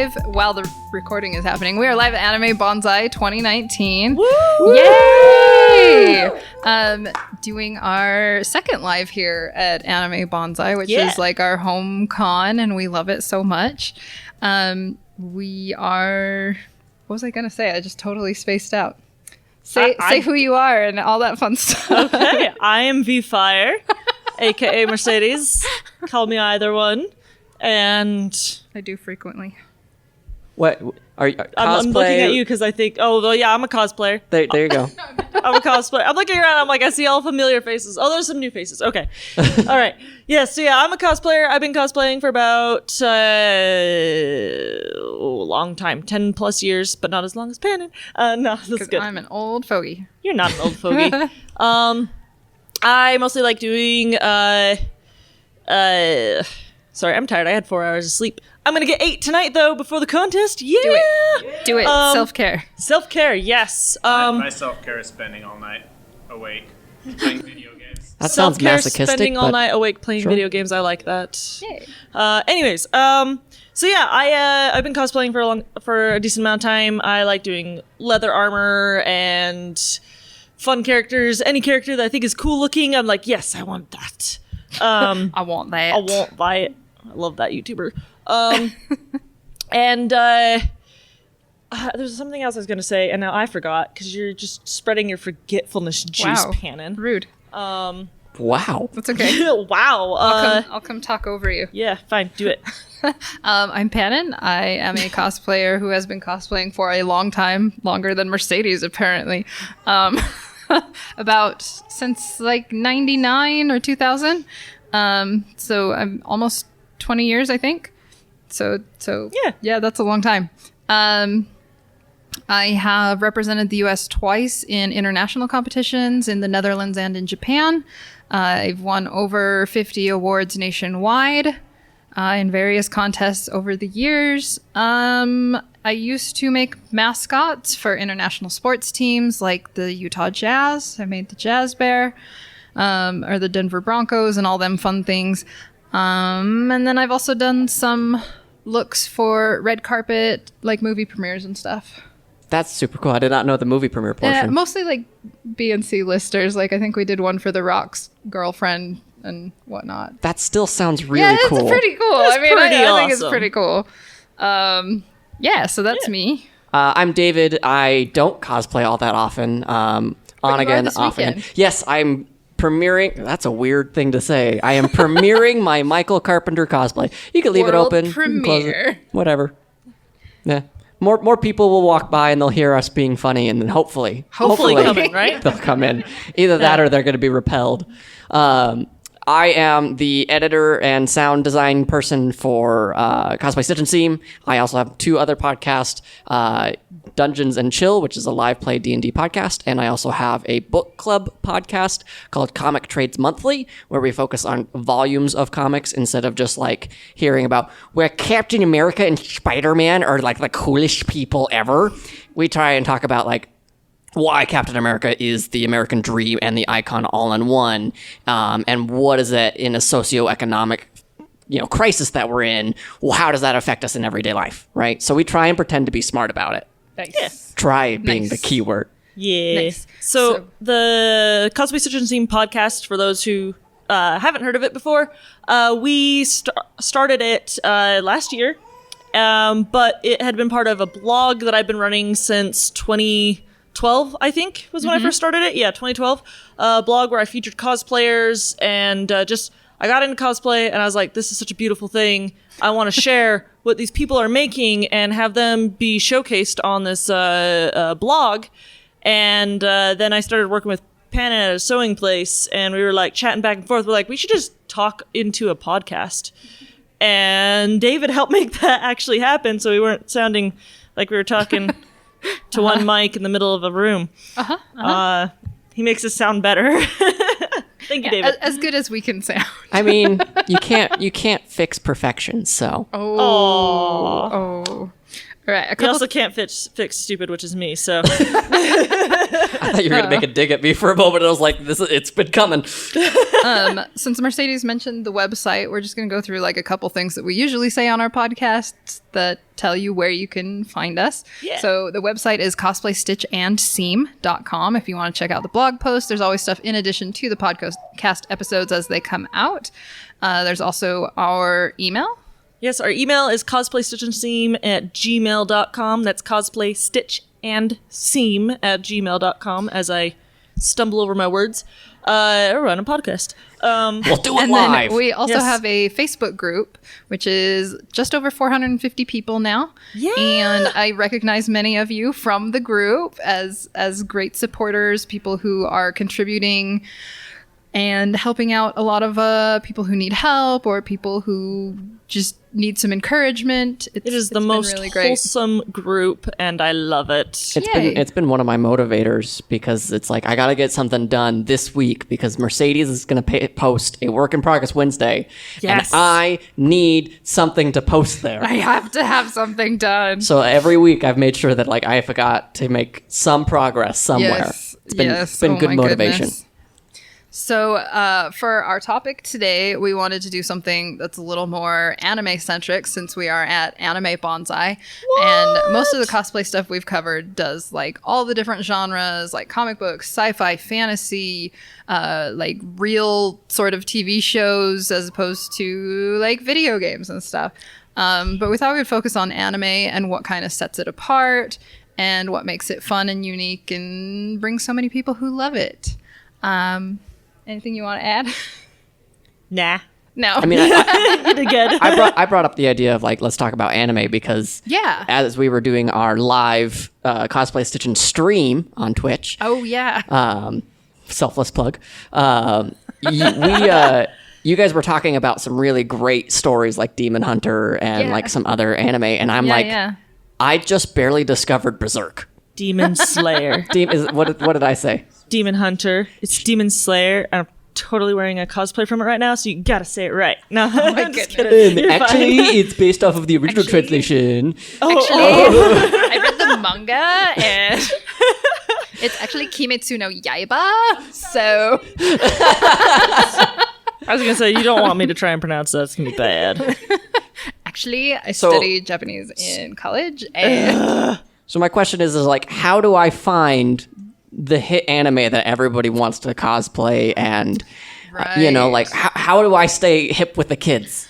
live while the recording is happening. We are live at Anime Banzai 2019. Woo! Yay! Doing our second live here at Anime Banzai, which is like our home con, and we love it so much. We are... What was I going to say? I just totally spaced out. Say who you are and all that fun stuff. Okay, I am VFire, aka Mercedes. Call me either one. And I do frequently. What are you? I'm looking at you because I think, I'm a cosplayer. There you go. I'm a cosplayer. I'm looking around. I'm like, I see all familiar faces. Oh, there's some new faces. Okay. All right. I'm a cosplayer. I've been cosplaying for about a long time, 10 plus years, but not as long as Pannon. No, that's good. I'm an old fogey. You're not an old fogey. I mostly like doing sorry, I'm tired. I had 4 hours of sleep. I'm gonna get 8 tonight though before the contest. Yeah. Do it. Self-care. Self-care, yes. My self-care is spending all night awake playing video games. That sounds masochistic. Spending all night awake playing video games. I like that. Yay. Anyways, I've been cosplaying for a decent amount of time. I like doing leather armor and fun characters. Any character that I think is cool looking, I'm like, yes, I want that. I want that. I won't buy it. I love that YouTuber. And there's something else I was going to say, and now I forgot because you're just spreading your forgetfulness juice, Pannon. Rude. Wow. That's okay. Wow. I'll come talk over you. Yeah, fine. Do it. I'm Pannon. I am a cosplayer who has been cosplaying for a long time, longer than Mercedes, apparently. About since like 99 or 2000. So I'm almost 20 years, I think. So yeah, that's a long time. I have represented the US twice in international competitions in the Netherlands and in Japan. I've won over 50 awards nationwide in various contests over the years. I used to make mascots for international sports teams like the Utah Jazz. I made the Jazz Bear, or the Denver Broncos and all them fun things. And then I've also done some looks for red carpet, like movie premieres and stuff. That's super cool. I did not know the movie premiere portion. Mostly like B and C listers. Like I think we did one for The Rock's girlfriend and whatnot. That still sounds really cool. Yeah, it's pretty cool. I think it's pretty cool. So that's me. I'm David. I don't cosplay all that often. On again, off again. Yes, I'm premiering. That's a weird thing to say. I am premiering my Michael Carpenter cosplay. You can leave World it open. premiere. Close it, whatever. Yeah. More people will walk by and they'll hear us being funny, and then hopefully come in, right? They'll come in. Either that or they're going to be repelled. I am the editor and sound design person for Cosplay Stitch and Seam. I also have 2 other podcasts, Dungeons and Chill, which is a live play D&D podcast, and I also have a book club podcast called Comic Trades Monthly, where we focus on volumes of comics instead of just like hearing about where Captain America and Spider-Man are like the coolest people ever. We try and talk about like why Captain America is the American dream and the icon all in one, and what is it in a socioeconomic, crisis that we're in? Well, how does that affect us in everyday life, right? So we try and pretend to be smart about it. Nice. Yeah. Try being the key word. Yeah. Nice. So the Cosplay Stitch and Seam podcast, for those who haven't heard of it before, we started it last year, but it had been part of a blog that I've been running since 2012, I think, was when I first started it. Yeah, 2012. Blog where I featured cosplayers and I got into cosplay and I was like, this is such a beautiful thing. I want to share what these people are making and have them be showcased on this blog. And then I started working with Pannon at a sewing place, and we were like chatting back and forth. We're like, we should just talk into a podcast. And David helped make that actually happen, so we weren't sounding like we were talking to one mic in the middle of a room. He makes us sound better. Thank you, David. As good as we can sound. I mean, you can't fix perfection, so. Oh. Right. You also can't fix stupid, which is me. So I thought you were gonna make a dig at me for a moment. I was like, it's been coming. Since Mercedes mentioned the website, we're just going to go through like a couple things that we usually say on our podcasts that tell you where you can find us. Yeah. So the website is cosplaystitchandseam.com. If you want to check out the blog post, there's always stuff in addition to the podcast episodes as they come out. There's also our email. yes, our email is cosplaystitchandseam@gmail.com. That's cosplaystitchandseam@gmail.com as I stumble over my words. Run a podcast. We'll do it And live. then we also Yes. have a Facebook group, which is just over 450 people now. Yeah. And I recognize many of you from the group as great supporters, people who are contributing and helping out a lot of people who need help or people who just need some encouragement. It is the been most really great. wholesome group, and I love it. Yay. It's been one of my motivators because it's like I gotta get something done this week because Mercedes is gonna post a work in progress Wednesday, Yes. and I need something to post there. I have to have something done. So every week I've made sure that like I forgot to make some progress somewhere. Yes. It's been Yes. been Oh good my motivation. goodness. So for our topic today, we wanted to do something that's a little more anime-centric since we are at Anime Banzai. And most of the cosplay stuff we've covered does like all the different genres, like comic books, sci-fi, fantasy, like real sort of TV shows as opposed to like video games and stuff. But we thought we would focus on anime and what kind of sets it apart and what makes it fun and unique and brings so many people who love it. Anything you want to add? Nah. No. I mean, You did good. I brought up the idea of like let's talk about anime because Yeah. as we were doing our live cosplay stitching stream on Twitch, Oh yeah. selfless plug. You guys were talking about some really great stories like Demon Hunter and Yeah. like some other anime, and I'm yeah, like, yeah. I just barely discovered Berserk. Demon Slayer. What did I say? Demon Hunter. It's Demon Slayer. I'm totally wearing a cosplay from it right now, so you gotta say it right. No, I'm just goodness. kidding. You're Actually, fine. it's based off of the original translation. I read the manga and it's actually Kimetsu no Yaiba. So I was gonna say, you don't want me to try and pronounce that. It's gonna be bad. actually I So- studied Japanese in college and So my question is like, how do I find the hit anime that everybody wants to cosplay and, you know, like, how do I stay hip with the kids?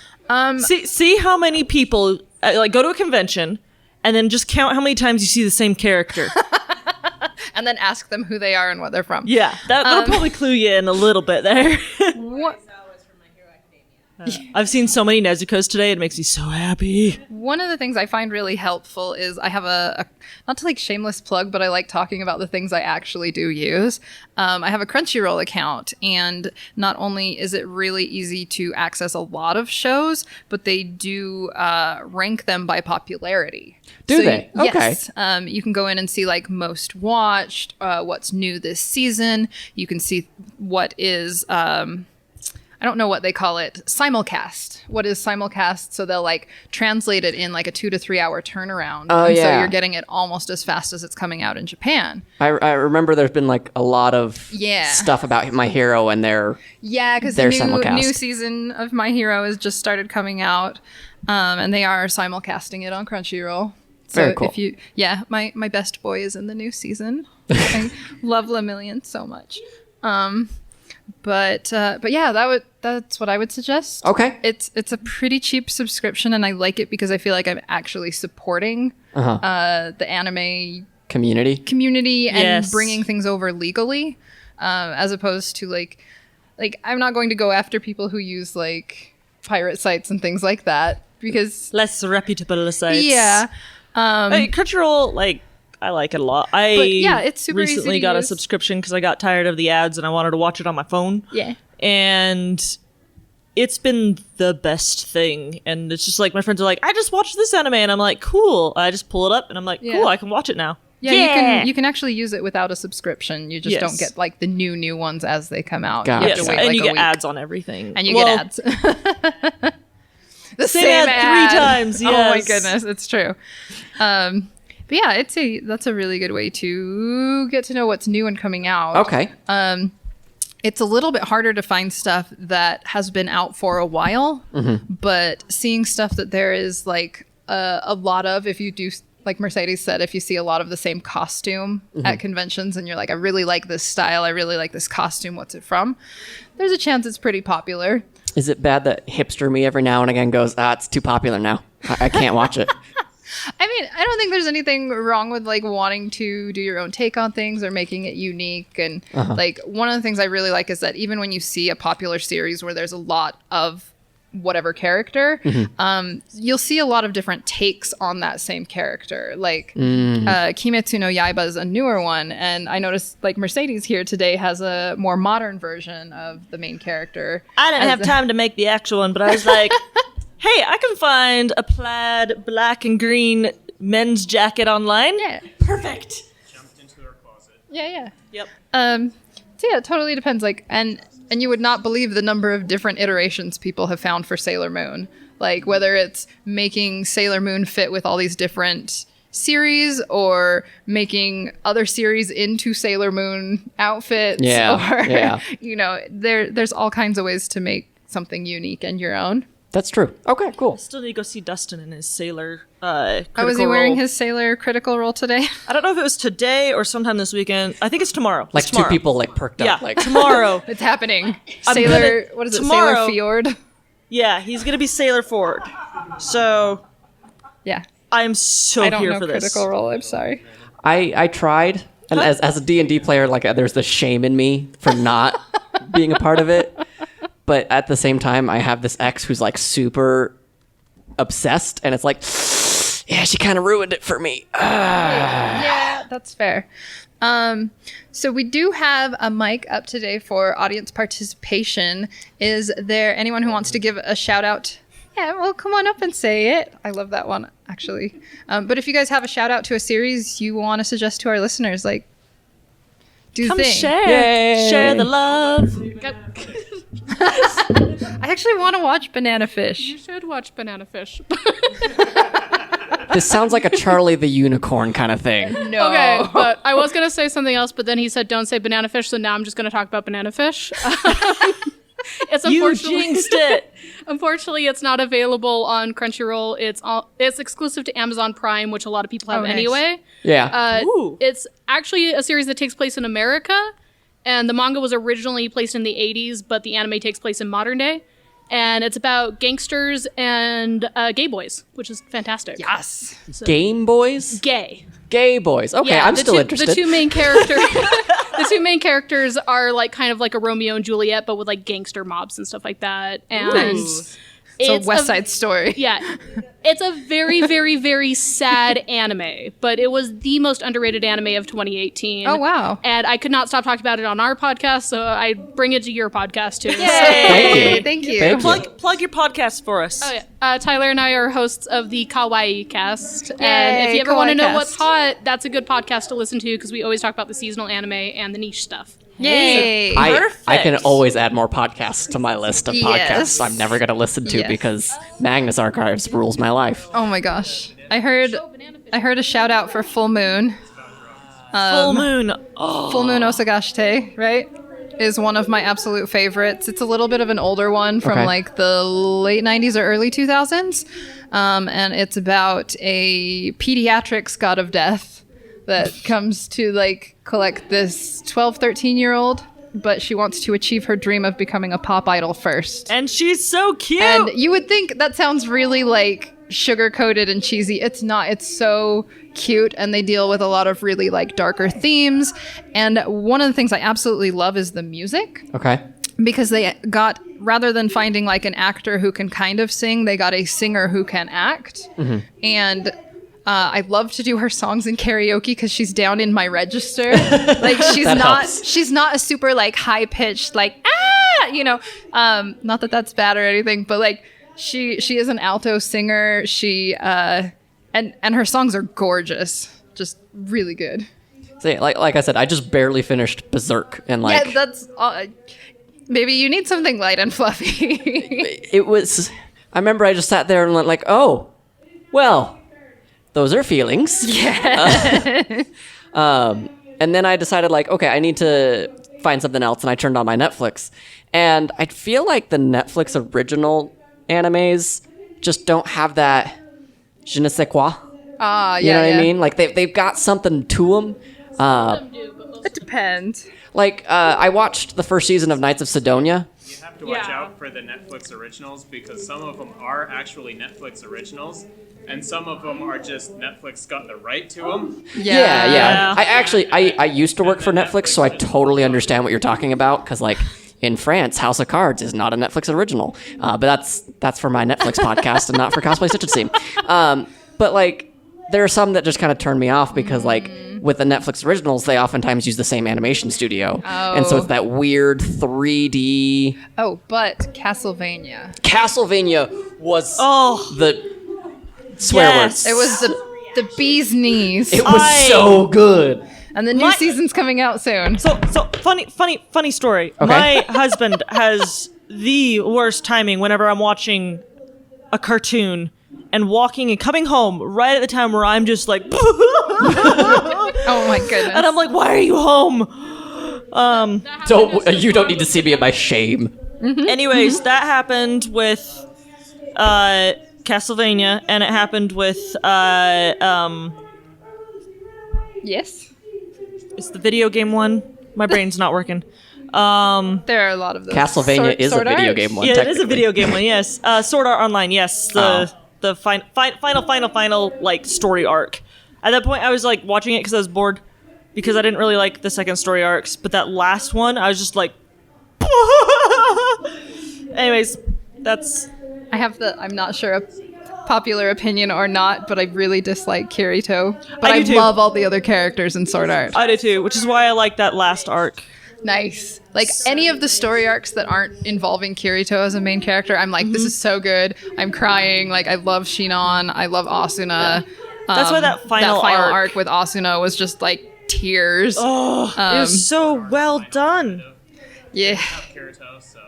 See how many people like go to a convention and then just count how many times you see the same character. and then ask them who they are and what they're from. Yeah, that'll probably clue you in a little bit there. What? I've seen so many Nezuko's today. It makes me so happy. One of the things I find really helpful is I have a not to like shameless plug, but I like talking about the things I actually do use. I have a Crunchyroll account, and not only is it really easy to access a lot of shows, but they do rank them by popularity. Do they? Okay. Yes. You can go in and see like most watched, what's new this season. You can see what is I don't know what they call it, simulcast. What is simulcast? So they'll like translate it in like a 2 to 3 hour turnaround. Oh, and so yeah. you're getting it almost as fast as it's coming out in Japan. I remember there's been like a lot of Yeah. stuff about My Hero and their Yeah, because the They're new simulcast. season of My Hero has just started coming out, and they are simulcasting it on Crunchyroll. So Very cool. if you, my best boy is in the new season. I love Lemillion so much. But yeah, that's what I would suggest. Okay. It's a pretty cheap subscription, and I like it because I feel like I'm actually supporting the anime community. community and Yes. bringing things over legally, as opposed to like I'm not going to go after people who use like pirate sites and things like that because Less reputable sites. yeah. Hey, Crunchyroll, like, I like it a lot. I But, yeah, it's super easy recently to got a use. subscription because I got tired of the ads and I wanted to watch it on my phone. Yeah. And it's been the best thing. And it's just like my friends are like, I just watched this anime, and I'm like, cool. I just pull it up and I'm like, Yeah. cool, I can watch it now. Yeah, you can actually use it without a subscription. You just Yes. don't get like the new ones as they come out. Gotcha. You have Yes, to wait and like you a get week. ads on everything. And you Well, get ads. the Same same ad 3 ad. times, Oh my yes. goodness, it's true. But yeah, I'd say that's a really good way to get to know what's new and coming out. Okay. It's a little bit harder to find stuff that has been out for a while, but seeing stuff that there is like a lot of, if you do, like Mercedes said, if you see a lot of the same costume at conventions and you're like, I really like this style, I really like this costume, what's it from? There's a chance it's pretty popular. Is it bad that hipster me every now and again goes, it's too popular now. I can't watch it. I mean, I don't think there's anything wrong with like wanting to do your own take on things or making it unique. And like one of the things I really like is that even when you see a popular series where there's a lot of whatever character, you'll see a lot of different takes on that same character. Like Kimetsu no Yaiba is a newer one, and I noticed like Mercedes here today has a more modern version of the main character. I didn't have time to make the actual one, but I was like, hey, I can find a plaid black and green men's jacket online. Yeah. Perfect. Jumped into her closet. Yeah. Yep. So yeah, it totally depends. Like, and you would not believe the number of different iterations people have found for Sailor Moon. Like whether it's making Sailor Moon fit with all these different series or making other series into Sailor Moon outfits. Or, you know, there's all kinds of ways to make something unique and your own. That's true. Okay, cool. Still need to go see Dustin in his Sailor Was he wearing his Sailor Critical Role today? I don't know if it was today or sometime this weekend. I think it's tomorrow. Like It's tomorrow. 2 people like perked up. Yeah, Like tomorrow. It's happening. I'm Sailor, gonna- what is it? tomorrow- Sailor Fjord? Yeah, he's going to be Sailor Ford. So Yeah. I am so I don't here know for this. Critical Role. I'm sorry. I tried, and as a D&D player, like there's the shame in me for not being a part of it. But at the same time, I have this ex who's like super obsessed, and it's like, yeah, she kind of ruined it for me. Yeah, that's fair. So we do have a mic up today for audience participation. Is there anyone who wants to give a shout out? Yeah, well, come on up and say it. I love that one, actually. But if you guys have a shout out to a series you want to suggest to our listeners, like, do Come the thing. share. Yay. Share the love. I actually want to watch Banana Fish. You should watch Banana Fish. This sounds like a Charlie the Unicorn kind of thing. No. Okay, but I was going to say something else, but then he said don't say Banana Fish, so now I'm just going to talk about Banana Fish. It's You jinxed it. Unfortunately, it's not available on Crunchyroll. It's exclusive to Amazon Prime, which a lot of people have Oh, nice. anyway. Yeah. Ooh. It's actually a series that takes place in America, and the manga was originally placed in the 80s, but the anime takes place in modern day. And it's about gangsters and gay boys, which is fantastic. Yes. Game Boys? Gay. Gay Boys. Okay, Yeah, I'm the still two, interested. The two main characters, the two main characters are like kind of like a Romeo and Juliet, but with like gangster mobs and stuff like that. And Nice. It's a West Side Story. Yeah, it's a very, very, very sad anime, but it was the most underrated anime of 2018. Oh, wow. And I could not stop talking about it on our podcast, so I bring it to your podcast too. Yay! Thank you. Thank you. Plug your podcast for us. Oh yeah, Tyler and I are hosts of the Kawaii Cast, and if Yay, you ever want to Kawaii know Cast. what's hot, that's a good podcast to listen to because we always talk about the seasonal anime and the niche stuff. Yay. I can Perfect. always add more podcasts to my list of Yes. podcasts I'm never going to listen to Yes. because Magnus Archives rules my life. Oh my gosh. I heard a shout out for Full Moon. Full moon. Oh, Full Moon Osagashite, right? Is one of my absolute favorites. It's a little bit of an older one from Okay. like the late 90s or early 2000s. And it's about a pediatrics god of death that comes to like collect this 12, 13-year-old, but she wants to achieve her dream of becoming a pop idol first. and she's so cute. And you would think that sounds really like sugar coated and cheesy. It's not. It's so cute, and they deal with a lot of really like darker themes. And one of the things I absolutely love is the music, Okay. because they got, rather than finding like an actor who can kind of sing, they got a singer who can act. And I love to do her songs in karaoke because she's down in my register. Like That helps. she's not a super like high pitched like you know. Not that that's bad or anything, but like she is an alto singer. She and her songs are gorgeous, just really good. So, yeah, like I said, I just barely finished Berserk, and like Yeah, that's maybe you need something light and fluffy. it was I remember I just sat there and went like, oh, well, those are feelings. Yeah. And then I decided like, okay, I need to find something else, and I turned on my Netflix. And I feel like the Netflix original animes just don't have that je ne sais quoi. Yeah. You know what yeah. I mean? Like they've got something to them. It depends. Like I watched the first season of Knights of Sidonia. You have to watch out for the Netflix originals because some of them are actually Netflix originals, and some of them are just Netflix got the right to them. Yeah. I used to work for Netflix, so I totally understand what you're talking about. Because like in France, House of Cards is not a Netflix original, but that's for my Netflix podcast and not for Cosplay Stitch team. But like there are some that just kind of turn me off because like with the Netflix originals, they oftentimes use the same animation studio, and so it's that weird 3D. Oh, but Castlevania. Castlevania was the swear words. It was the bee's knees. It was so good. And the new season's coming out soon. So funny story. Okay. My husband has the worst timing whenever I'm watching a cartoon and walking and coming home right at the time where I'm just like, Oh my goodness. and I'm like, why are you home? You don't need to see me in my shame. Anyways, that happened with Castlevania, and it happened with Yes. it's the video game one. My brain's not working. There are a lot of those. Castlevania is a Sword video Art? game one. Yeah, it is a technically. video game one. Yes, Sword Art Online. Yes, the final like story arc. At that point, I was like watching it because I was bored because I didn't really like the second story arcs. But that last one, I was just like. Anyways, that's. I'm not sure a popular opinion or not, but I really dislike Kirito. But I I do too. love all the other characters in Sword Art. I do too, which is why I like that last arc. Nice. Like any of the story arcs that aren't involving Kirito as a main character, I'm like, this is so good. I'm crying. Like I love Shinon. I love Asuna. That's why that final arc with Asuna was just like tears. Oh, it was so well done. Yeah. Kirito, so.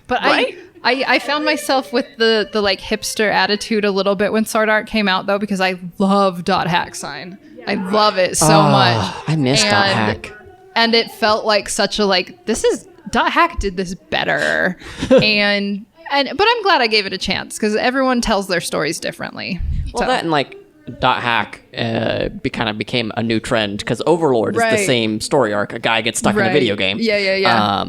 But Right? I found myself with the like hipster attitude a little bit when Sword Art came out though, because I love dot hack sign. I love it so much. I miss dot hack. And it felt like such a like, this is dot hack did this better. but I'm glad I gave it a chance because everyone tells their stories differently. Well, So- that and like dot hack kind of became a new trend because Overlord is the Right. same story arc. A guy gets stuck in a Right. video game. Yeah.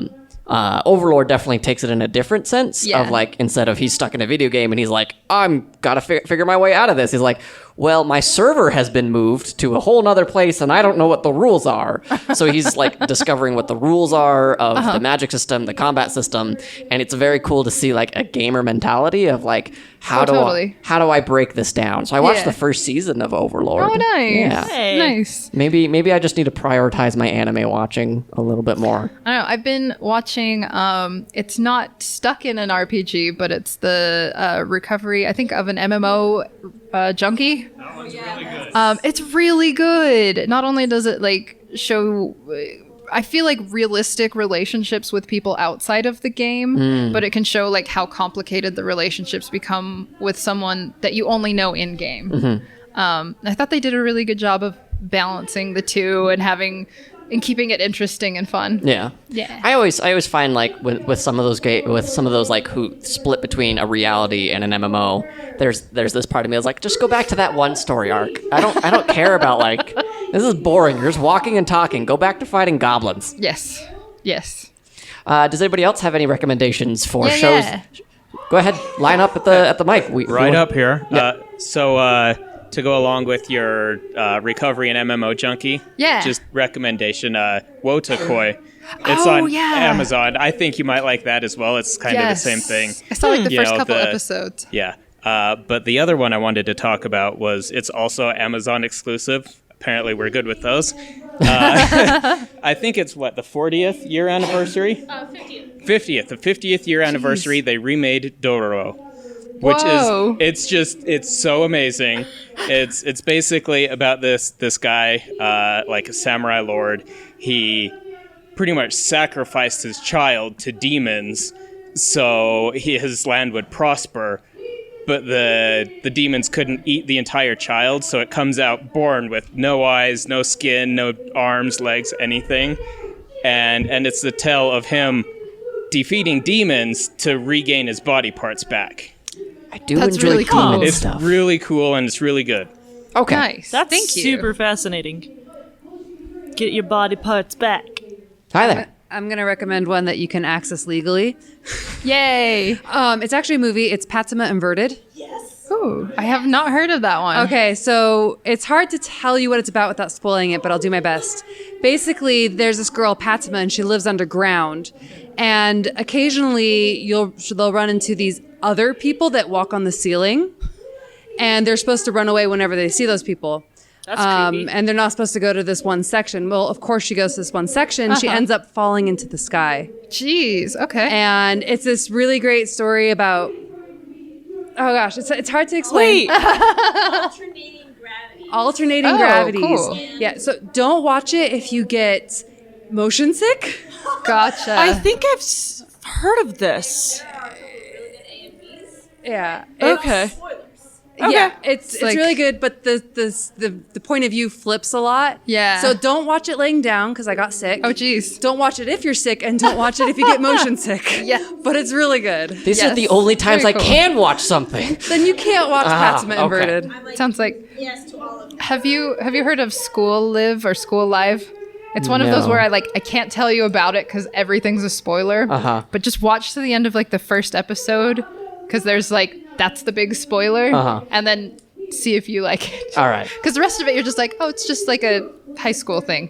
Overlord definitely takes it in a different sense Yeah. of like instead of he's stuck in a video game and he's like I'm gotta figure my way out of this, he's like, well, my server has been moved to a whole nother place and I don't know what the rules are. So he's like discovering what the rules are of the magic system, the combat system, and it's very cool to see like a gamer mentality of like how do I break this down. So I watched Yeah. the first season of Overlord. Oh, nice. Yeah. Hey. Nice. Maybe I just need to prioritize my anime watching a little bit more. I don't know. I've been watching. It's not stuck in an RPG, but it's the recovery. I think of an MMO junkie. That one's really good. It's really good. Not only does it like show, I feel like realistic relationships with people outside of the game, but it can show like how complicated the relationships become with someone that you only know in game. I thought they did a really good job of balancing the two and keeping it interesting and fun. Yeah. Yeah. I always find like with some of those like who split between a reality and an MMO, there's this part of me that's like, just go back to that one story arc. I don't care about like this is boring. You're just walking and talking. Go back to fighting goblins. Yes. Does anybody else have any recommendations for Yeah, shows? yeah. Go ahead, line up at the mic. Right up here. To go along with your recovery and MMO junkie, Yeah. just recommendation, Wotakoi. It's on Amazon. I think you might like that as well. It's kind of the same thing. I saw like the You first know, couple episodes. Yeah. But the other one I wanted to talk about was it's also Amazon exclusive. Apparently we're good with those. I think it's the 40th year anniversary? 50th. The 50th year anniversary, they remade Dororo. Which Whoa. it's so amazing. It's basically about this guy, like a samurai lord. He pretty much sacrificed his child to demons so his land would prosper. but the demons couldn't eat the entire child, so it comes out born with no eyes, no skin, no arms, legs, anything. And it's the tale of him defeating demons to regain his body parts back. I do That's enjoy really cool. demon It's stuff. really cool and it's really good. Okay. Nice. That's Thank you. super fascinating. Get your body parts back. Hi there. I'm going to recommend one that you can access legally. Yay. It's actually a movie. It's Patsima Inverted. Ooh, I have not heard of that one. Okay, so it's hard to tell you what it's about without spoiling it, but I'll do my best. Basically, there's this girl, Patsima, and she lives underground. And occasionally, they'll run into these other people that walk on the ceiling. And they're supposed to run away whenever they see those people. That's creepy. And they're not supposed to go to this one section. Well, of course, she goes to this one section. She ends up falling into the sky. Jeez. Okay. And it's this really great story about... Oh, gosh. It's hard to explain. Wait, Alternating Oh, gravities. cool. Yeah, so don't watch it if you get motion sick. Gotcha. I think I've heard of this. Yeah. Okay. Yeah, it's like- really good, but the point of view flips a lot. Yeah. So don't watch it laying down because I got sick. Oh, jeez. Don't watch it if you're sick, and don't watch it if you get motion sick. Yeah. But it's really good. These are Yes. the only times Very I cool. can watch something. Then you can't watch Patsima okay. Inverted. Sounds like. Yes to all of them. Have you heard of School Live or School Live? It's one of those No. where I can't tell you about it because everything's a spoiler. Uh-huh. But just watch to the end of the first episode because there's that's the big spoiler, Uh-huh. and then see if you like it. All right. Because the rest of it, you're just oh, it's just a high school thing.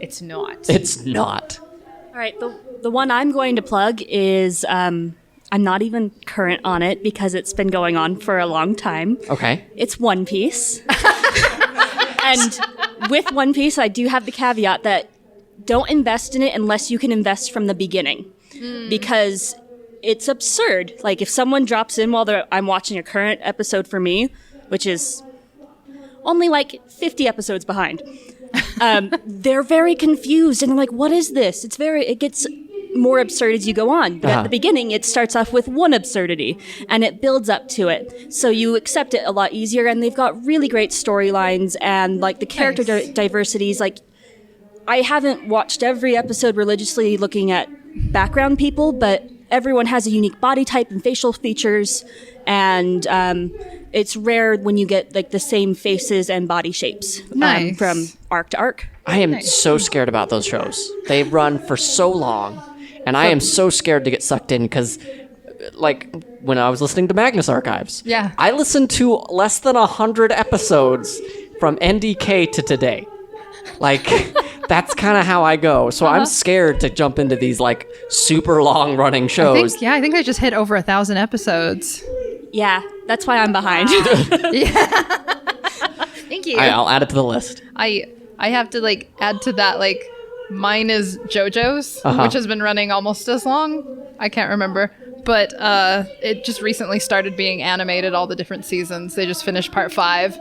It's not. It's not. All right, the one I'm going to plug is I'm not even current on it because it's been going on for a long time. Okay. It's One Piece. And with One Piece, I do have the caveat that don't invest in it unless you can invest from the beginning. Because it's absurd. If someone drops in while I'm watching a current episode for me, which is only 50 episodes behind, they're very confused and they're like, what is this? It gets more absurd as you go on. But at the beginning, it starts off with one absurdity and it builds up to it. So you accept it a lot easier, and they've got really great storylines and the character diversities. I haven't watched every episode religiously looking at background people, but everyone has a unique body type and facial features, and it's rare when you get the same faces and body shapes Nice. from arc to arc. I am so scared about those shows. They run for so long, and I am so scared to get sucked in because, when I was listening to Magnus Archives, Yeah. I listened to less than 100 episodes from NDK to today. That's kind of how I go. So I'm scared to jump into these super long running shows. I think I just hit over 1,000 episodes. Yeah, that's why I'm behind. Thank you. I'll add it to the list. I have to add to that mine is JoJo's, which has been running almost as long. I can't remember, but it just recently started being animated. All the different seasons. They just finished part 5.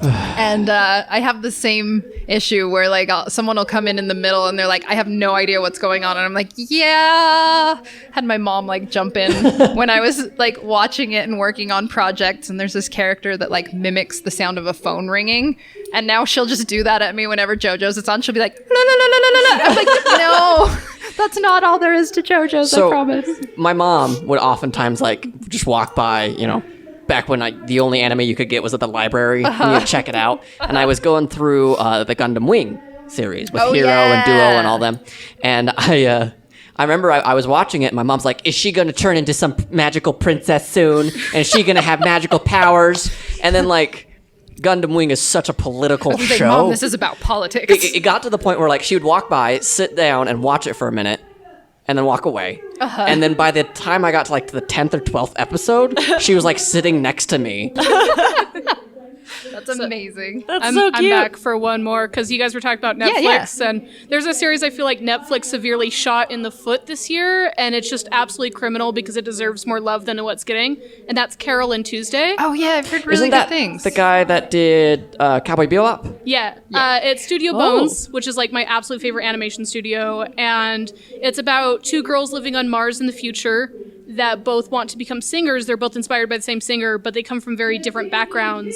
And I have the same issue where someone will come in the middle and they're I have no idea what's going on, and I'm yeah. Had my mom jump in when I was watching it and working on projects, and there's this character that mimics the sound of a phone ringing, and now she'll just do that at me whenever JoJo's is on. She'll be la la la la la la. I'm no, that's not all there is to JoJo's. I promise. My mom would oftentimes just walk by, back when the only anime you could get was at the library, and you'd check it out. And I was going through the Gundam Wing series with Hero and Duo and all them. And I remember I was watching it, and my mom's like, is she going to turn into some magical princess soon? And is she going to have magical powers? And then Gundam Wing is such a political show. Mom, this is about politics. It got to the point where she would walk by, sit down, and watch it for a minute, and then walk away. And then by the time I got to the 10th or 12th episode, she was sitting next to me. That's amazing. That's so I'm cute. back for one more because you guys were talking about Netflix, and there's a series I feel like Netflix severely shot in the foot this year, and it's just absolutely criminal because it deserves more love than what's getting, and that's Carol and Tuesday. Oh yeah, I've heard really Isn't good that things. the guy that did Cowboy Bebop? Yeah, it's Studio Bones, which is my absolute favorite animation studio, and it's about 2 girls living on Mars in the future. that both want to become singers. They're both inspired by the same singer, but they come from very different backgrounds.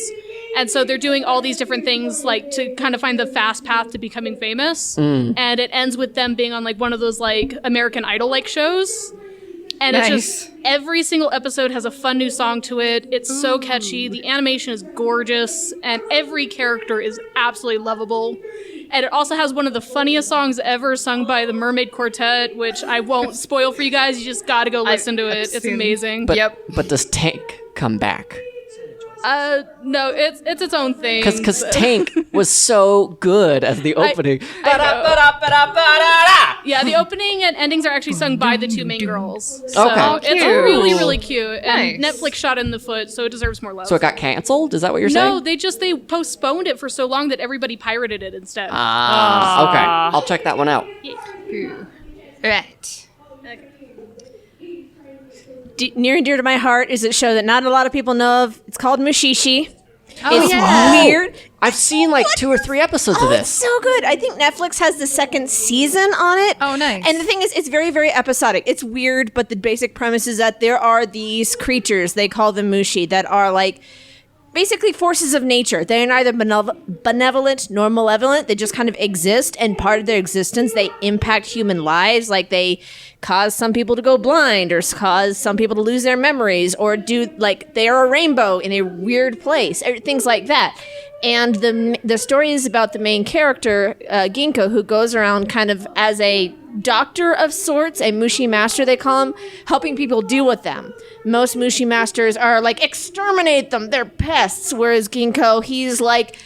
And so they're doing all these different things like to kind of find the fast path to becoming famous. And it ends with them being on like one of those like American Idol like shows. And it's just every single episode has a fun new song to it. It's so catchy. The animation is gorgeous, and every character is absolutely lovable. And it also has one of the funniest songs ever sung by the Mermaid Quartet, which I won't spoil for you guys. You just got to go listen to it. It's amazing. But does Tank come back? No, it's its own thing. Because Tank was so good as the opening. Yeah, the opening and endings are actually sung by the two main girls. So Okay. it's really, really cute. And Netflix shot it in the foot, so it deserves more love. So it got canceled? Is that what you're saying? No, they postponed it for so long that everybody pirated it instead. Okay. I'll check that one out. Right. Near and dear to my heart is a show that not a lot of people know of. It's called Mushishi. It's weird. I've seen like 2 or 3 episodes of It's this. so good. I think Netflix has the second season on it. Oh, nice. And the thing is, it's very, very episodic. It's weird, but the basic premise is that there are these creatures, they call them Mushi, that are like basically forces of nature. They're neither benevolent nor malevolent. They just kind of exist, and part of their existence, they impact human lives. Like they cause some people to go blind, or cause some people to lose their memories, or do like they are a rainbow in a weird place, or things like that. And the story is about the main character, Ginkgo, who goes around kind of as a doctor of sorts, a Mushi master they call him, helping people deal with them. Most Mushi masters are like, exterminate them, they're pests, whereas Ginkgo, he's like,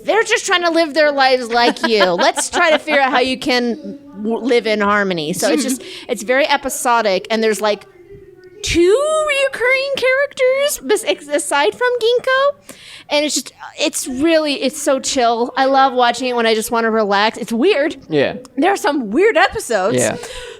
they're just trying to live their lives like you. Let's try to figure out how you can live in harmony. So it's very episodic, and there's like 2 recurring characters aside from Ginkgo. And it's so chill. I love watching it when I just want to relax. It's weird. Yeah. There are some weird episodes. Yeah.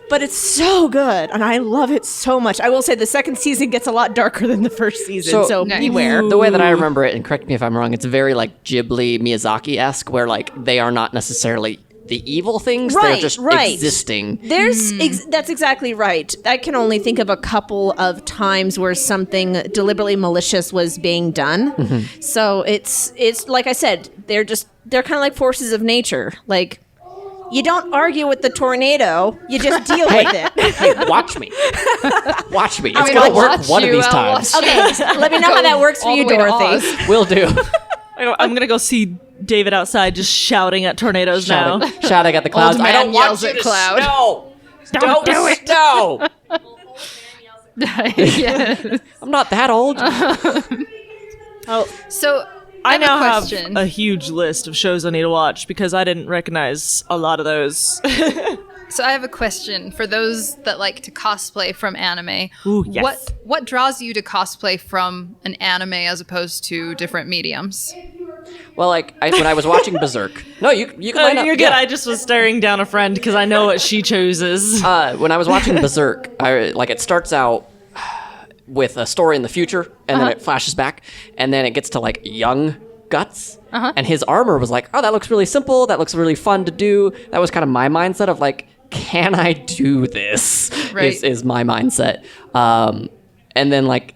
But it's so good, and I love it so much. I will say the second season gets a lot darker than the first season, so beware. The way that I remember it, and correct me if I'm wrong, it's very like Ghibli, Miyazaki-esque, where like they are not necessarily the evil things, they're just existing. That's exactly right. I can only think of a couple of times where something deliberately malicious was being done. Mm-hmm. So it's like I said, they're kind of like forces of nature. Like, you don't argue with the tornado, you just deal with it. Hey, watch me. Watch me. It's going to work one of these times. Okay, let me know how that works for you, Dorothy. Will do. I'm going to go see David outside just shouting at tornadoes now. Shouting at the clouds. Old I don't man want yells you at to cloud. snow. Don't do it. Snow. Yes. I'm not that old. So I now have question. a huge list of shows I need to watch because I didn't recognize a lot of those. So I have a question for those that like to cosplay from anime. Ooh, yes. What draws you to cosplay from an anime as opposed to different mediums? Well, like when I was watching Berserk. No, you can line up. You're good. Yeah. I just was staring down a friend because I know what she chooses. When I was watching Berserk, it starts out with a story in the future, and then it flashes back, and then it gets to like young Guts, and his armor was like, oh, that looks really simple, that looks really fun to do. That was kind of my mindset of like, can I do this? Right. Is my mindset. And then like,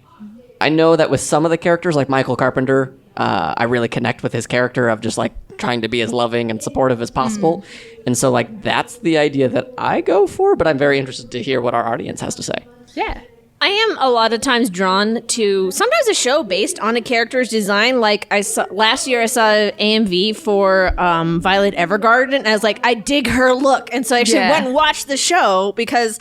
I know that with some of the characters, like Michael Carpenter, I really connect with his character of just like trying to be as loving and supportive as possible. And so like, that's the idea that I go for, but I'm very interested to hear what our audience has to say. Yeah. I am a lot of times drawn to sometimes a show based on a character's design. Like last year I saw AMV for Violet Evergarden, and I was like, I dig her look. And so I actually went and watched the show because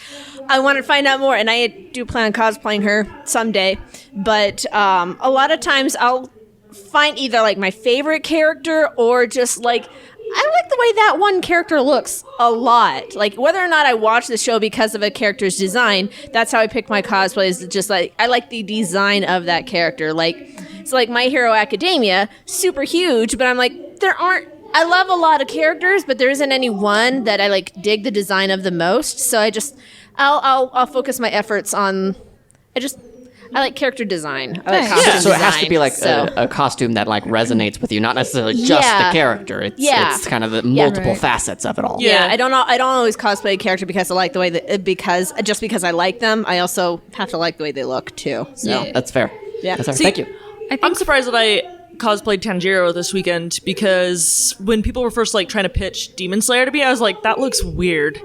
I wanted to find out more. And I do plan on cosplaying her someday. But a lot of times I'll find either like my favorite character or just like, I like the way that one character looks a lot. Like, whether or not I watch the show because of a character's design, that's how I pick my cosplays. Just like, I like the design of that character. Like, so like My Hero Academia, super huge, but I'm like, I love a lot of characters, but there isn't any one that I like dig the design of the most. So I'll focus my efforts on, I like character design. I like Nice. costume So it has to design, be like so- a costume that like resonates with you, not necessarily just Yeah. the character. It's kind of the multiple facets of it all. Yeah, I don't know. I don't always cosplay a character because I like the way that because I like them. I also have to like the way they look too. So That's fair. Yeah. That's fair. See, Thank you. I'm surprised that I cosplayed Tanjiro this weekend because when people were first like trying to pitch Demon Slayer to me, I was like, that looks weird.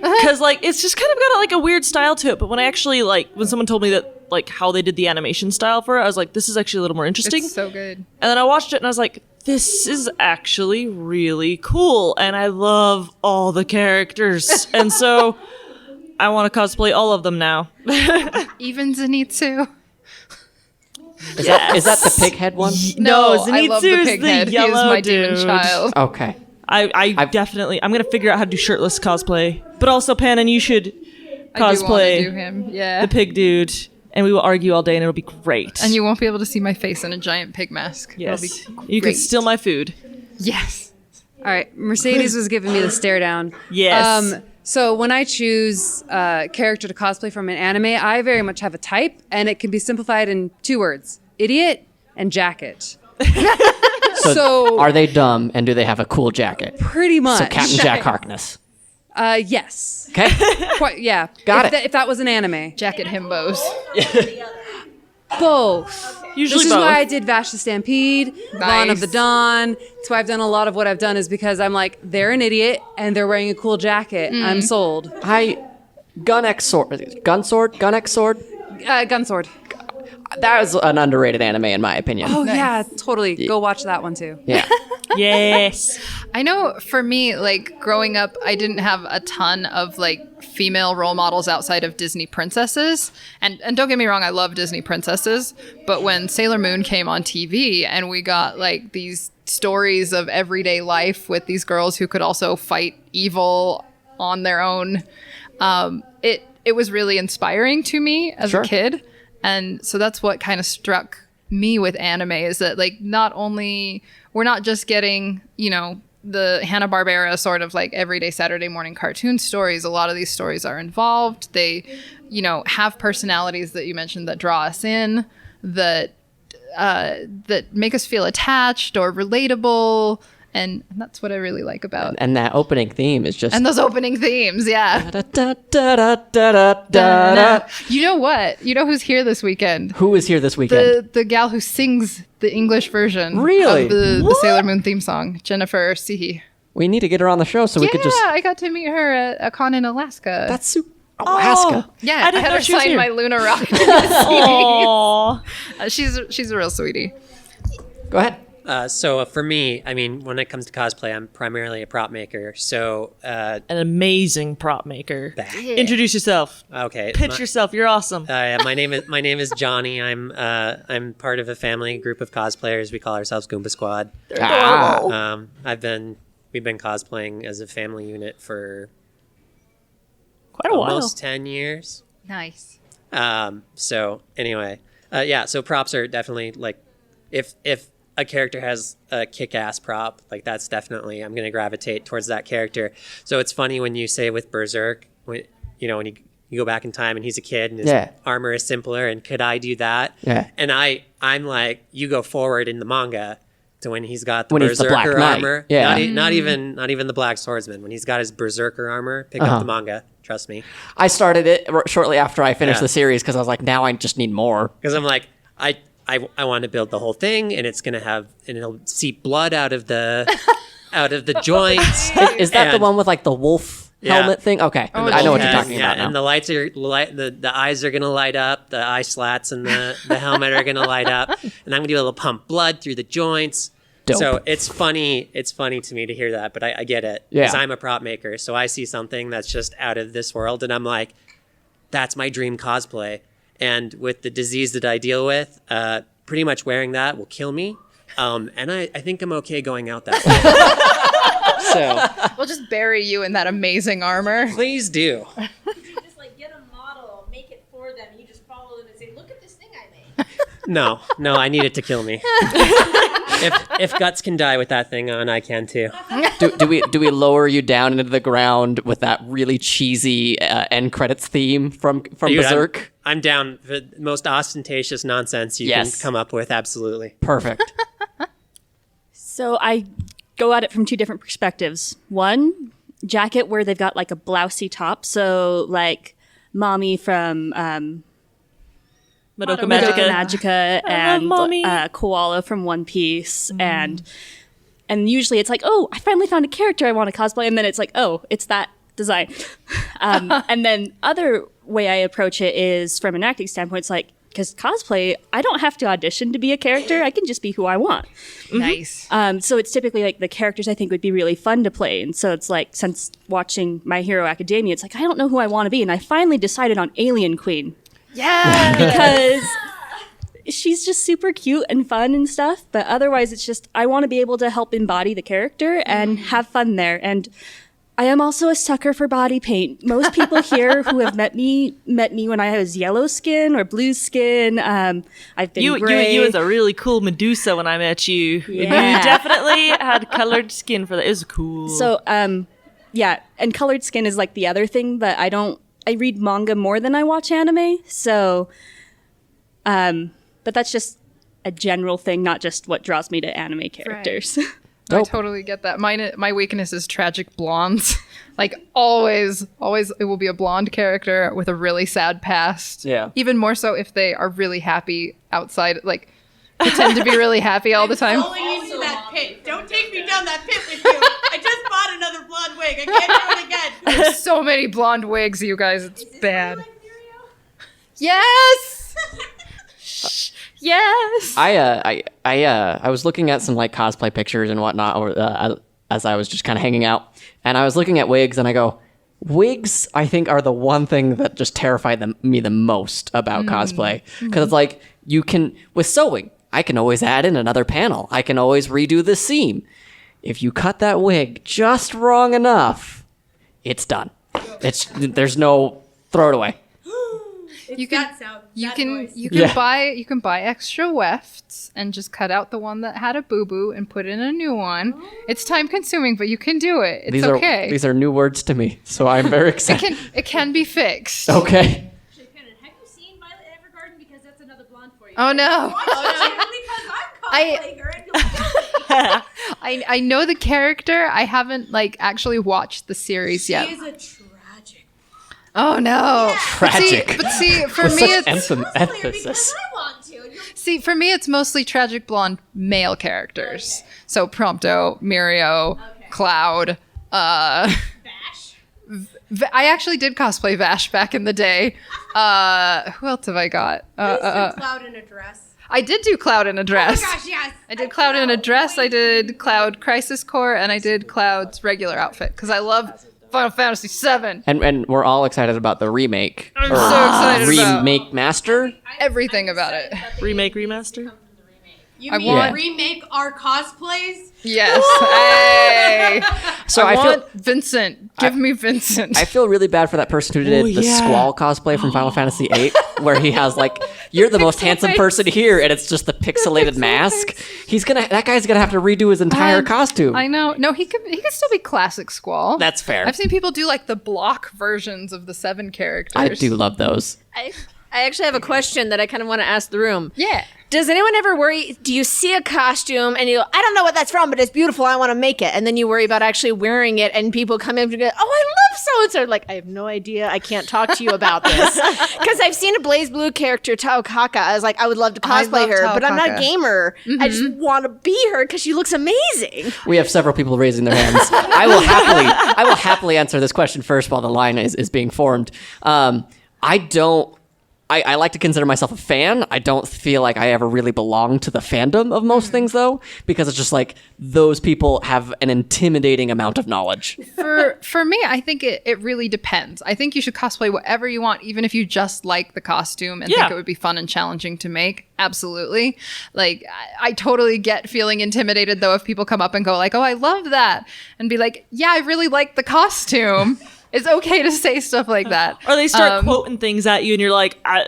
Because like it's just kind of got like a weird style to it. But when I actually when someone told me that like how they did the animation style for it, I was like, this is actually a little more interesting. It's so good. And then I watched it and I was like, this is actually really cool. And I love all the characters. And so I want to cosplay all of them now. Even Zenitsu. Is that the pig head one? No, I love the Zenitsu is pig the head. He is yellow my demon dude. child. Okay. I definitely, I'm going to figure out how to do shirtless cosplay. But also, Pannon, you should I do want to do cosplay him. Yeah. the pig dude. And we will argue all day and it'll be great. And you won't be able to see my face in a giant pig mask. yes. It'll be You great. can steal my food. Yes. All right, Mercedes was giving me the stare down. Yes. So when I choose a character to cosplay from an anime, I very much have a type, and it can be simplified in 2 words: idiot and jacket. So Are they dumb and do they have a cool jacket? pretty much. So Captain Jack Harkness. Yes. Okay. Quite, yeah. Got if it. if that was an anime. Jacket himbos. Both. Usually This is both. why I did Vash the Stampede, Dawn of the Nice. Dawn. That's why I've done a lot of what I've done is because I'm like, they're an idiot and they're wearing a cool jacket. I'm sold. Gun X Sword. Gun X Sword. Gunsword. That was an underrated anime in my opinion. Oh, yeah, totally. Go watch that one too. Yeah. yes. I know for me, like growing up, I didn't have a ton of like female role models outside of Disney princesses. And don't get me wrong, I love Disney princesses. But when Sailor Moon came on TV and we got like these stories of everyday life with these girls who could also fight evil on their own, it was really inspiring to me as a kid. And so that's what kind of struck me with anime is that like not only we're not just getting, you know, the Hanna-Barbera sort of like everyday Saturday morning cartoon stories. A lot of these stories are involved. They, you know, have personalities that you mentioned that draw us in, that make us feel attached or relatable. And that's what I really like about. And that opening theme is just. And those opening themes, yeah. Da-da-da-da-da-da-da. You know what? You know who's here this weekend? Who is here this weekend? The gal who sings the English version Really? of the Sailor Moon theme song, Jennifer Seehee. We need to get her on the show so we could just. I got to meet her at a con in Alaska. That's super. Alaska. yeah, I didn't had know her she was sign here. my Luna Rock. Aww. She's a real sweetie. Go ahead. So for me, I mean, when it comes to cosplay, I'm primarily a prop maker. So, An amazing prop maker. bah. Introduce yourself. Okay. Pitch yourself. You're awesome. My name is Johnny. I'm part of a family group of cosplayers. We call ourselves Goomba Squad. We've been cosplaying as a family unit for Quite a while. almost 10 years. Nice. So anyway, so props are definitely like, if a character has a kick-ass prop, like that's definitely, I'm going to gravitate towards that character. So it's funny when you say with Berserk, when you go back in time and he's a kid and his armor is simpler, and could I do that? Yeah. And I'm like, you go forward in the manga to when he's got the When he's the Berserker Black Knight. armor. Yeah. Not even the Black Swordsman. When he's got his Berserker armor, pick up the manga. Trust me. I started it shortly after I finished Yeah. the series because I was like, now I just need more. Because I'm like, I want to build the whole thing, and it'll seep blood out of the joints. Is that the And- one with like the wolf helmet thing? Okay, I know what you're talking about now. And the lights are the eyes are gonna light up, the eye slats and the helmet are gonna light up, and I'm gonna be able to pump blood through the joints. Dope. So it's funny. It's funny to me to hear that, but I get it Yeah. because I'm a prop maker. So I see something that's just out of this world, and I'm like, that's my dream cosplay. And with the disease that I deal with, pretty much wearing that will kill me. And I think I'm okay going out that way. So We'll just bury you in that amazing armor. please do. You just like get a model, make it for them. You just follow them and say, "Look at this thing I made." No, I need it to kill me. If Guts can die with that thing on, I can too. Do we lower you down into the ground with that really cheesy end credits theme from Dude, Berserk? I'm down for the most ostentatious nonsense you can come up with. Absolutely. Perfect. So I go at it from two different perspectives. One, jacket where they've got like a blousey top. So like Mommy from Madoka Magica and Mommy. Koala from One Piece. And usually it's like, oh, I finally found a character I want to cosplay. And then it's like, oh, it's that design. And then other way I approach it is from an acting standpoint. It's like, because cosplay, I don't have to audition to be a character. I can just be who I want. Nice. So it's typically like the characters I think would be really fun to play. And so it's like, since watching My Hero Academia, it's like, I don't know who I want to be. And I finally decided on Alien Queen. Yeah. Because she's just super cute and fun and stuff. But otherwise, it's just, I want to be able to help embody the character and have fun there. And I am also a sucker for body paint. Most people here who have met me when I was yellow skin or blue skin. I've been gray. You was a really cool Medusa when I met you. Yeah. You definitely had colored skin for that. It was cool. So, yeah, and colored skin is like the other thing, but I read manga more than I watch anime. So, but that's just a general thing, not just what draws me to anime characters. Right. I totally get that. My weakness is tragic blondes. Like always it will be a blonde character with a really sad past. Yeah. Even more so if they are really happy outside, like pretend to be really happy all the time. Falling into that pit. Don't take me down that pit with you. I just bought another blonde wig. I can't do it again. There's so many blonde wigs, you guys. It's bad. Yes. Yes. I was looking at some like cosplay pictures and whatnot, or as I was just kind of hanging out, and I was looking at wigs, and I go, wigs, I think, are the one thing that just terrified me the most about cosplay, because it's like you can with sewing, I can always add in another panel, I can always redo the seam. If you cut that wig just wrong enough, it's done. There's no throw it away. You can buy extra wefts and just cut out the one that had a boo-boo and put in a new one. It's time consuming, but you can do it. It's okay. These are new words to me, so I'm very excited. It can be fixed. Okay. Have you seen Violet Evergarden? Because that's another blonde for you. Oh no. Because I'm cosplaying her and you'll I know the character. I haven't like actually watched the series yet. She is a tragic. Oh no. Tragic. But see, for With me such it's emphasis. I want to. See, for me, it's mostly tragic blonde male characters. Okay. So Prompto, Mirio, Cloud. Vash. I actually did cosplay Vash back in the day. Who else have I got? Cloud in a dress. I did do Cloud in a dress. Oh my gosh, yes. I did Cloud in a dress. I did Cloud Crisis Core, and I did Cloud's regular outfit because I love Final Fantasy VII. And we're all excited about the remake. I'm so excited about remake master. everything about it. Remake, remaster? You I mean want- remake our cosplays? Yes. Hey. So I I want feel Vincent. Give me Vincent. I feel really bad for that person who did the Squall cosplay from Final Fantasy VIII, where he has like, you're the most handsome person here, and it's just the pixelated mask. That guy's gonna have to redo his entire costume. I know. No, he could still be classic Squall. That's fair. I've seen people do like the block versions of the 7 characters. I do love those. I actually have a question that I kind of want to ask the room. Yeah. Does anyone ever worry, do you see a costume and you go, I don't know what that's from, but it's beautiful, I want to make it. And then you worry about actually wearing it and people come in and go, oh, I love so-and-so. Like, I have no idea. I can't talk to you about this. Because I've seen a Blaze Blue character, Tao Kaka. I was like, I would love to cosplay her, but I'm not a gamer. I just want to be her because she looks amazing. We have several people raising their hands. I will happily answer this question first while the line is being formed. I like to consider myself a fan. I don't feel like I ever really belong to the fandom of most things, though, because it's just like those people have an intimidating amount of knowledge. For me, I think it really depends. I think you should cosplay whatever you want, even if you just like the costume and think it would be fun and challenging to make. Absolutely. Like, I totally get feeling intimidated, though, if people come up and go like, oh, I love that. And be like, yeah, I really like the costume. It's okay to say stuff like that. Or they start quoting things at you, and you're like, I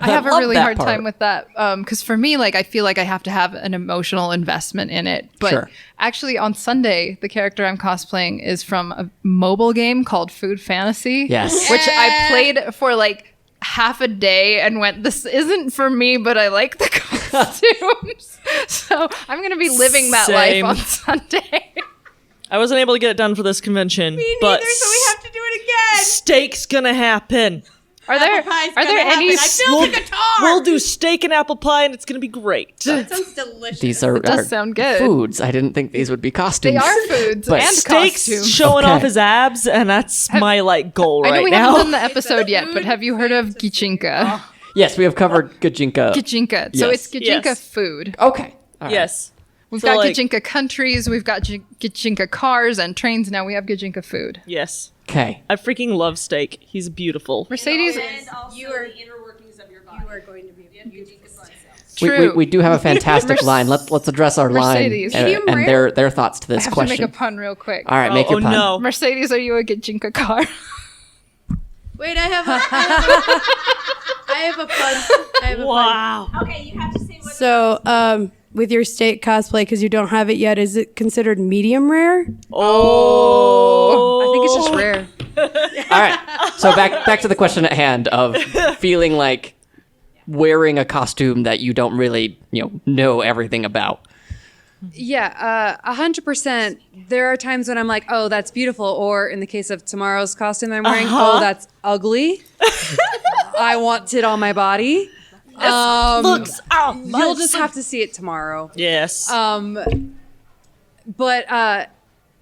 have a love really that hard part. time with that because for me, like I feel like I have to have an emotional investment in it. But Sure. actually, on Sunday, the character I'm cosplaying is from a mobile game called Food Fantasy. Yes. which I played for like half a day and went, this isn't for me, but I like the costumes. So I'm going to be living that Same. life on Sunday. I wasn't able to get it done for this convention. Me but neither, so we have to do it again. steak's gonna happen. Are there Apple pie's are there gonna any? happen. I built a guitar. We'll do steak and apple pie, and it's gonna be great. That sounds delicious. These are, does are sound good. foods. I didn't think these would be costumes. They are foods But and Steak's costumes. showing Okay. off his abs, and that's my like goal I know right we now. haven't done the episode yet, but have you heard of Gichinka? Yes, we have covered Gajinka. Gichinka. So Yes. it's Gichinka Yes. food. Okay. All right. Yes. We've So, got like- Gichinka countries, we've got Gichinka cars and trains. Now we have Gichinka food. Yes. Okay. I freaking love Steak. He's beautiful. Mercedes, And also the inner workings of your body. You are going to be beautiful. true. We do have a fantastic Merce- line. Let's address our Mercedes. line Medium and their thoughts to I this have question. to make a pun real quick. All right, make oh your pun. no. Mercedes, are you a Gichinka car? Wait, I have a pun. I have a Wow. Okay, you have to say what. So, with your state cosplay, because you don't have it yet, is it considered medium rare? Oh. I think it's just rare. All right. So back to the question at hand of feeling like wearing a costume that you don't really know everything about. Yeah, 100%. There are times when I'm like, oh, that's beautiful. Or in the case of tomorrow's costume I'm wearing, oh, that's ugly. I want it on my body. Looks out. You'll just have to see it tomorrow. Yes. But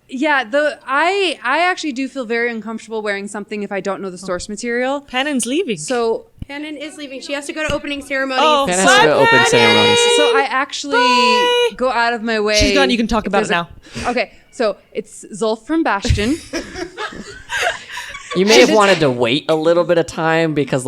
yeah, I actually do feel very uncomfortable wearing something if I don't know the source material. Pannon's leaving. So Pannon is leaving. She has to go to opening ceremonies. Oh, Can I go open ceremonies? so I actually go out of my way. She's gone. You can talk if about it there's now. Okay, so it's Zulf from Bastion. You may have wanted to wait a little bit of time because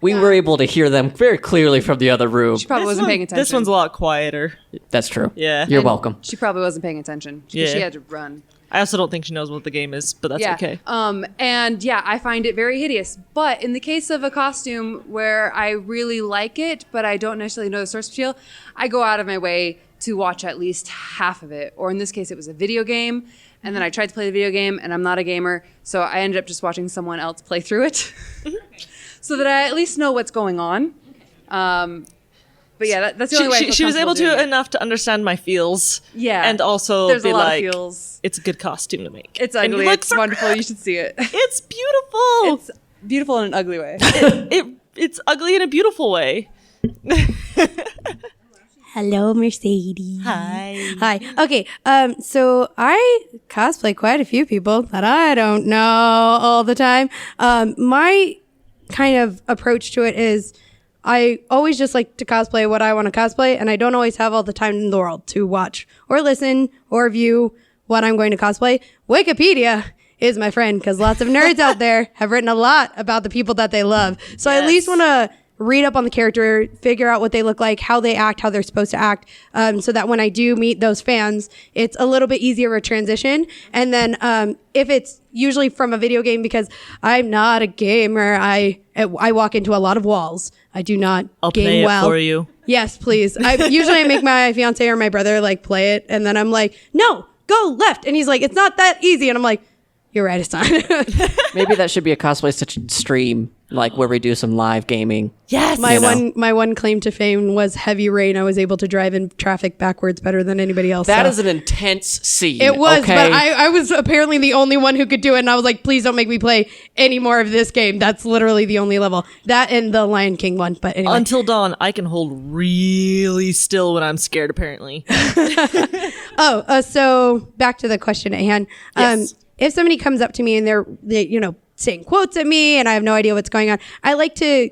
we were able to hear them very clearly from the other room. She probably wasn't paying attention. This one's a lot quieter. That's true. Yeah. You're welcome. She probably wasn't paying attention. Yeah. She had to run. I also don't think she knows what the game is, but that's Yeah. okay. And yeah, I find it very hideous. But in the case of a costume where I really like it, but I don't necessarily know the source material, I go out of my way to watch at least half of it. Or in this case, it was a video game. And then I tried to play the video game, and I'm not a gamer. So I ended up just watching someone else play through it. So that I at least know what's going on. But yeah, that's the only way I feel She was able comfortable to doing it. enough to understand my feels. Yeah. And also There's be a lot like, of feels. it's a good costume to make. It's And ugly. you look It's so wonderful. You should see it. It's beautiful. It's beautiful in an ugly way. It's ugly in a beautiful way. Hello, Mercedes. Hi. Hi. Okay. So I cosplay quite a few people that I don't know all the time. My kind of approach to it is I always just like to cosplay what I want to cosplay, and I don't always have all the time in the world to watch or listen or view what I'm going to cosplay. Wikipedia is my friend because lots of nerds out there have written a lot about the people that they love. So I at least want to read up on the character, figure out what they look like, how they act, how they're supposed to act, so that when I do meet those fans, it's a little bit easier of a transition. And then if it's usually from a video game, because I'm not a gamer, I walk into a lot of walls. I do not I'll game play well. it for you. Yes, please. I make my fiance or my brother play it, and then I'm like, no, go left, and he's like, it's not that easy, and I'm like, you're right, it's not. Maybe that should be a Cosplay Stitch stream, where we do some live gaming. Yes. My one claim to fame was heavy rain. I was able to drive in traffic backwards better than anybody else. That so. is an intense scene. It was, okay? but I was apparently the only one who could do it, and I was like, please don't make me play any more of this game. That's literally the only level. That and the Lion King one, but anyway. Until Dawn, I can hold really still when I'm scared, apparently. So back to the question at hand. Yes. If somebody comes up to me and they're saying quotes at me and I have no idea what's going on, I like to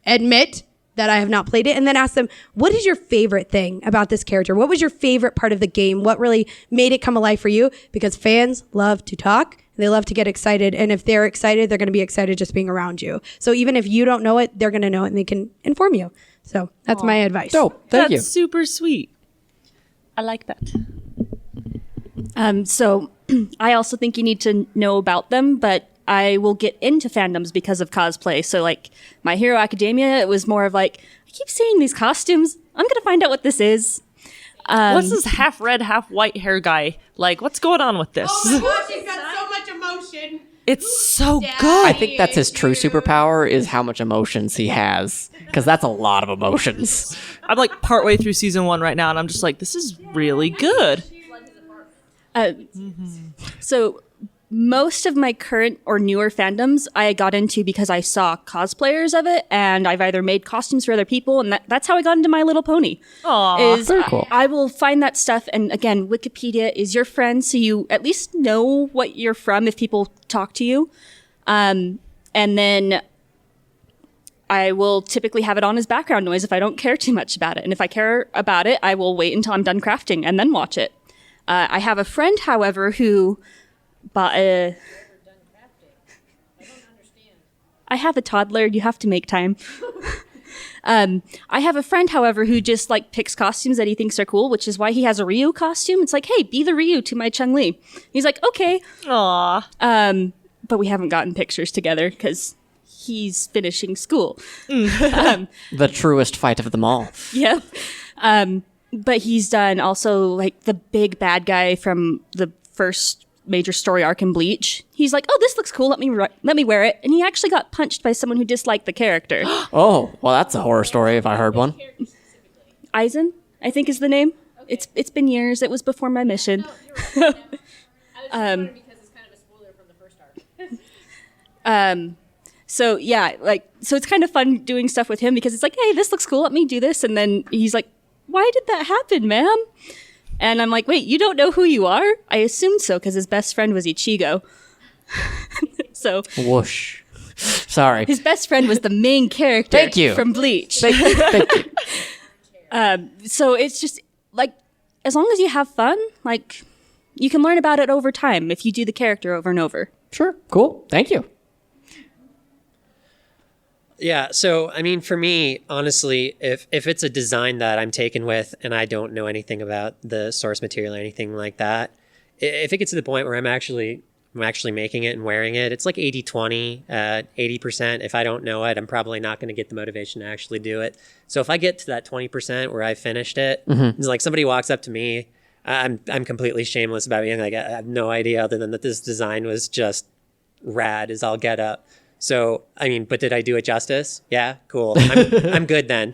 admit that I have not played it and then ask them, what is your favorite thing about this character? What was your favorite part of the game? What really made it come alive for you? Because fans love to talk. They love to get excited. And if they're excited, they're going to be excited just being around you. So even if you don't know it, they're going to know it and they can inform you. So that's my advice. Dope. Thank you. That's super sweet. I like that. So I also think you need to know about them, but I will get into fandoms because of cosplay. So like My Hero Academia, it was more of like, I keep seeing these costumes. I'm going to find out what this is. What's this half red, half white hair guy? Like, what's going on with this? Oh my gosh, he's got so much emotion. It's so good. I think that's his true superpower is how much emotions he has, because that's a lot of emotions. I'm like partway through season 1 right now, and I'm just like, this is really good. So most of my current or newer fandoms I got into because I saw cosplayers of it, and I've either made costumes for other people, and that's how I got into My Little Pony. Aww, very cool. I will find that stuff, and again, Wikipedia is your friend, so you at least know what you're from if people talk to you. And then I will typically have it on as background noise if I don't care too much about it. And if I care about it, I will wait until I'm done crafting and then watch it. I have a friend, however, who bought a... I have a toddler. You have to make time. I have a friend, however, who just like picks costumes that he thinks are cool, which is why he has a Ryu costume. It's like, hey, be the Ryu to my Chun-Li. He's like, okay. Aww. But we haven't gotten pictures together because he's finishing school. The truest fight of them all. Yep. But he's done also like the big bad guy from the first major story arc in Bleach. He's like, oh, this looks cool. Let me wear it. And he actually got punched by someone who disliked the character. Oh, well, that's a horror story if I heard one. Aizen, I think is the name. Okay. It's been years. It was before my mission. No, you're right. I was just wondering because it's kind of a spoiler from the first arc. So yeah, so it's kind of fun doing stuff with him because it's like, hey, this looks cool. Let me do this. And then he's like, why did that happen, ma'am? And I'm like, wait, you don't know who you are? I assumed so because his best friend was Ichigo. So Whoosh. Sorry. his best friend was the main character Thank you. from Bleach. Thank you. So it's just like, as long as you have fun, like you can learn about it over time if you do the character over and over. Sure. Cool. Thank you. Yeah, so I mean, for me, honestly, if it's a design that I'm taken with and I don't know anything about the source material or anything like that, if it gets to the point where I'm actually making it and wearing it, it's like 80-20, 80%. If I don't know it, I'm probably not going to get the motivation to actually do it. So if I get to that 20% where I finished it, it's like somebody walks up to me, I'm completely shameless about being like, I have no idea other than that this design was just rad as I'll get up. So, I mean, but did I do it justice? Yeah, cool. I'm good then.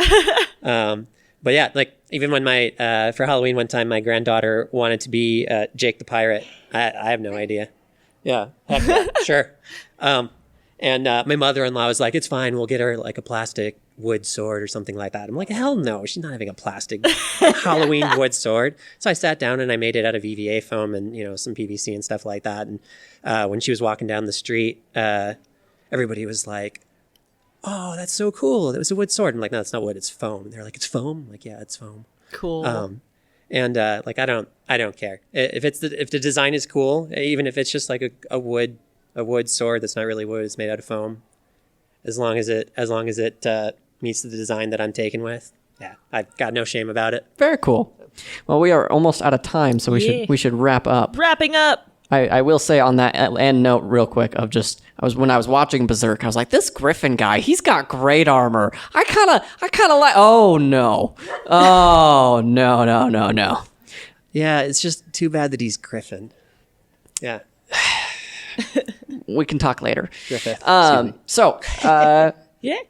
But yeah, like even when for Halloween one time, my granddaughter wanted to be Jake the Pirate. I have no idea. Yeah, heck yeah, sure. And my mother-in-law was like, it's fine. We'll get her like a plastic wood sword or something like that. I'm like, hell no, she's not having a plastic Halloween wood sword. So I sat down and I made it out of EVA foam and, some PVC and stuff like that. And when she was walking down the street, everybody was like, oh, that's so cool. That was a wood sword. I'm like, no, it's not wood, it's foam. They're like, it's foam? I'm like, yeah, it's foam. Cool. And like, I don't care. If the design is cool, even if it's just like a wood sword that's not really wood, it's made out of foam. As long as it meets the design that I'm taken with. Yeah, I've got no shame about it. Very cool. Well, we are almost out of time, so we should wrap up. Wrapping up. I will say on that end note real quick of just when I was watching Berserk, I was like, this Griffin guy, he's got great armor. I kind of like, oh no. Yeah, it's just too bad that he's Griffin. Yeah. We can talk later. Griffith. So, Yeah.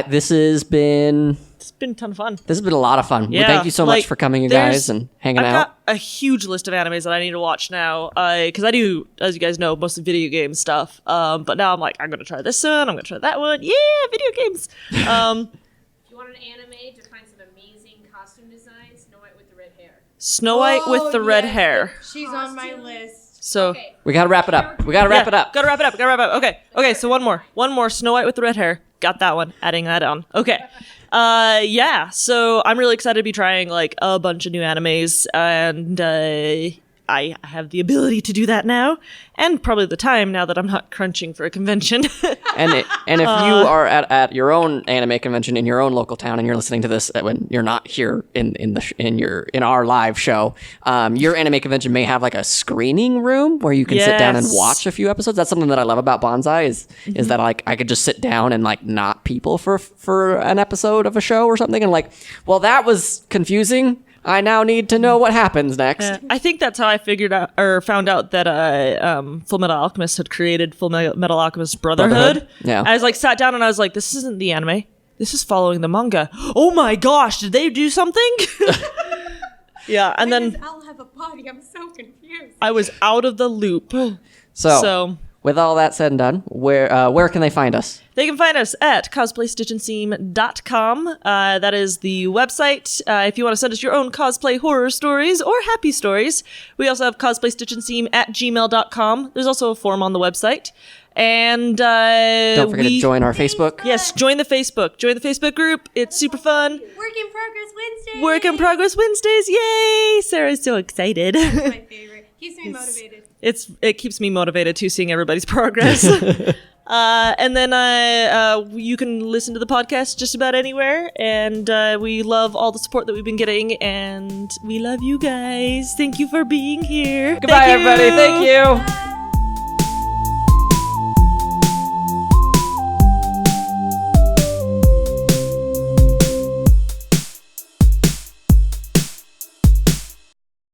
This has been It's been a ton of fun. This has been a lot of fun. Yeah, Thank you so much for coming, you guys, and hanging I've out. got a huge list of animes that I need to watch now, because I do, as you guys know, mostly video game stuff. But now I'm like, I'm going to try this one, I'm going to try that one. Yeah, video games. If you want an anime to find some amazing costume designs, Snow White with the red hair. Snow White with the red hair. She's on my list. So we got to wrap it up. Gotta wrap it up. Okay, so one more Snow White with the red hair. Got that one. Adding that on. Okay. So I'm really excited to be trying like a bunch of new animes, and I have the ability to do that now, and probably the time now that I'm not crunching for a convention. And if you are at your own anime convention in your own local town, and you're listening to this when you're not here in our live show, your anime convention may have like a screening room where you can sit down and watch a few episodes. That's something that I love about Banzai is that like I could just sit down and like not people for an episode of a show or something, and like, well, that was confusing. I now need to know what happens next. I think that's how I found out that Full Metal Alchemist had created Full Metal Alchemist Brotherhood. Yeah. I was like, sat down and I was like, this isn't the anime. This is following the manga. Oh my gosh, did they do something? Yeah, and then I'll have a body. I'm so confused. I was out of the loop. So with all that said and done, where can they find us? they can find us at cosplaystitchandseam.com. That is the website. If you want to send us your own cosplay horror stories or happy stories, we also have cosplaystitchandseam@gmail.com. There's also a form on the website. And don't forget to join our Facebook. Yes, join the Facebook. Join the Facebook group. It's super fun. Work in Progress Wednesday. Work in Progress Wednesdays. Yay! Sarah's so excited. My favorite. Keeps me motivated. It keeps me motivated too, seeing everybody's progress. And then you can listen to the podcast just about anywhere. And we love all the support that we've been getting. And we love you guys. Thank you for being here. Goodbye, everybody. Thank you.